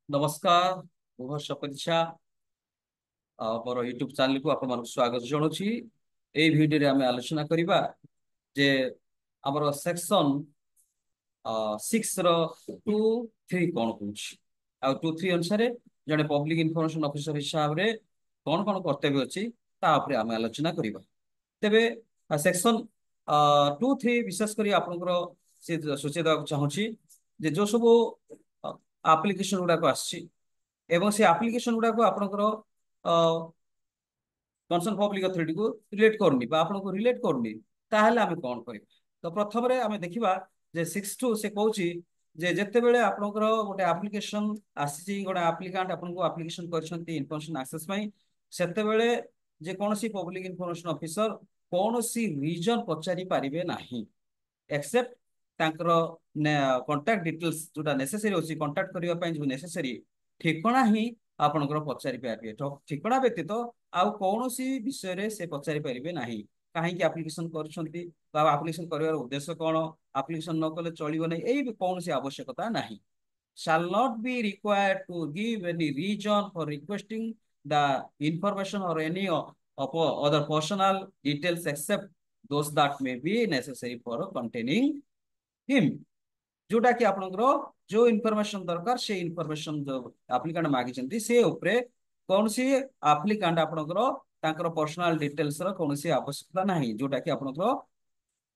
नमस्कार मुझ सपरिछा मोर YouTube channel को आपण स्वागत जनाऊँच। ये भिडियो रे आमे आलोचना करिबा जे हमर सेक्शन 6 रो 2 3 कौन कौन टू थ्री अनुसार जड़े पब्लिक इनफॉरमेशन ऑफिसर हिसाब रे कौन कौन कर्तव्य अच्छी आम आलोचना करिबा। तेबे सेक्शन 2 3 विशेष करी आपनकर से सूची देवा चाहूँगी जे जो सब आप्लिकेशन गुड़ाक आसी एवं से आप्लिकेशन गुड़ाक आपनकर कनसर्न पब्लिक अथॉरिटी को रिलेट करनी बा आपन को रिलेट करनी ताहले आमे कोन करिबा। तो प्रथम रे आमे देखिबा जे 6 से कहूची जे जत्ते बेले आपनकर गोटे एप्लिकेशन आसी गोटे एप्लिकेंट आपन को एप्लिकेशन करछंती इन्फॉर्मेशन एक्सेस पई सेते बेले जे कोनसी पब्लिक इन्फॉर्मेशन ऑफिसर कोनसी रीजन पचारि पारिबे नाही एक्सेप्ट तांकर कांटेक्ट डिटेल्स जोटा नेसेसरी होची कांटेक्ट करिवा पई जो नेसेसरी ठिकाना ही आपनकर पचारि पारिबे। तो ठिकाना व्यतीत आउ कौनसी विषय रे से पचारि पारिबे नाही काहे कि एप्लिकेशन करछंती बा एप्लिकेशन करिवार उद्देश्य कोन एप्लिकेशन न कले चलिबो नै एई कौनसी आवश्यकता नाही। Shall not be required to give any reason for requesting the information or any of other personal details except those that may be necessary for containing him। जोटा कि आपनकर जो इनफॉरमेशन दरकार से इनफॉरमेशन जो एप्लिकेंट मागिचंती से ऊपरे कौन सी एप्लिकेंट आपनकर तांकर पर्सनल डिटेल्स रो कौन सी आवश्यकता नाही जोटा कि आपनकर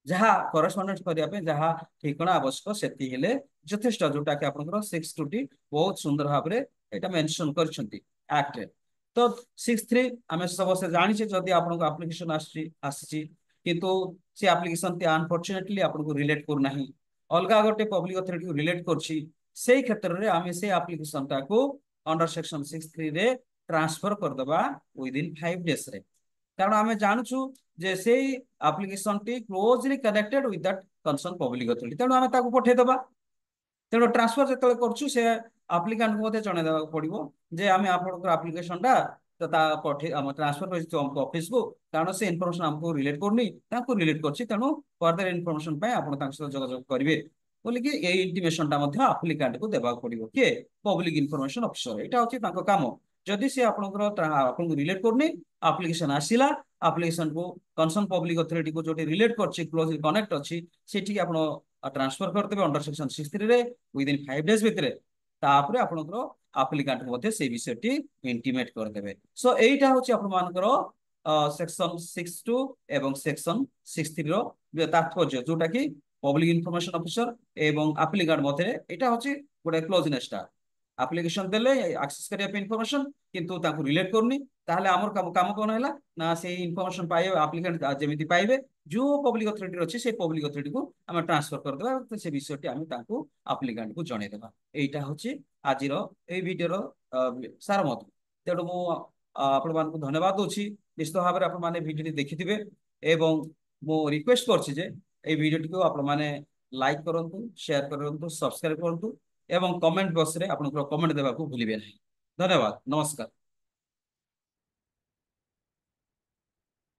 जहाँ करस्पॉन्डेंस करिया पे जहाँ ठिकाना आवश्यक सेति हेले यथेष्ट जोटा कि आपनकर 6 बहुत सुंदर भाव रे एटा मेंशन करछंती एक्ट रे। तो 6 3 आमे सब से जानि छे जदी आपनको एप्लिकेशन आसी किंतु से एप्लिकेशन ते अनफॉर्चूनेटली आपनको रिलेट कर नाही अलगा गोटे पब्लिक अथॉरिटी को रिलेट करछि सेही क्षेत्र रे आमे से एप्लिकेशन टा को अंडर सेक्शन 6 3 रे ट्रांसफर कर दबा विद इन 5 डेज रे। कारण आमे जानछु जे से application T closely connected with that concern public authority तेणु आमे ताको पठे दबा। तेणु ट्रांसफर जतले करछु से एप्लिकेंट को मते जणे देबा पड़िबो जे आमे आपनकर एप्लिकेशन टा तो ता पठे हम ट्रांसफर करछि हमको ऑफिस को कारण से इन्फॉर्मेशन हमको रिलेट करनी ताको रिलेट करछि तेणु फर्दर इन्फॉर्मेशन पय आपन ताक सह जोगाजोग करिवे बोली कि ए इंटीमेशन टा मध्ये एप्लिकेंट को देबा पड़िबो के पब्लिक इन्फॉर्मेशन ऑफिसर एटा होछि ताको काम। जदि से आपनकर आपन को रिलेट करनी एप्लिकेशन आसिला एप्लिकेशन को कंसर्न पब्लिक अथॉरिटी को जोटी रिलेट करछि क्लोजली कनेक्ट अछि सेठी आपन ट्रांसफर करते अंडर सेक्शन 6 रे विद इन 5 डेज भितरे तापरे आपनकर एप्लिकेंट मध्ये से विषयटी इंटीमेट कर देबे। सो एटा होछि आपन मानकर सेक्शन 6 एवं सेक्शन 6 रो तात्पर्य जोटा कि पब्लिक इन्फॉर्मेशन ऑफिसर एवं एप्लिकेंट मध्ये एटा होछि गोटे क्लोजनेस टा एप्लिकेशन देले एक्सेस करिया पे इन्फॉर्मेशन किंतु ताको रिलेट करनी ताहले हमर काम कोन हैला ना से इन्फॉर्मेशन पाइबे एप्लिकेंट जेमिति पाइबे जो पब्लिक अथॉरिटी अछि से पब्लिक अथॉरिटी को हम ट्रांसफर कर देबा तो से विषयटी हम ताको एप्लिकेंट को जणे देबा। एटा होछि आजिरो ए वीडियो रो सार मत। तेणु मु आपण मान को धन्यवाद दोछि निश्चित भाव में आपण माने वीडियो देखिथिबे एवं मु रिक्वेस्ट करछि जे ए वीडियो को आपण माने लाइक करंतु शेयर करंतु सब्सक्राइब करंतु एवं कमेंट बॉक्स रे आपन कमेंट देबा को भूलिबे नहीं। धन्यवाद नमस्कार।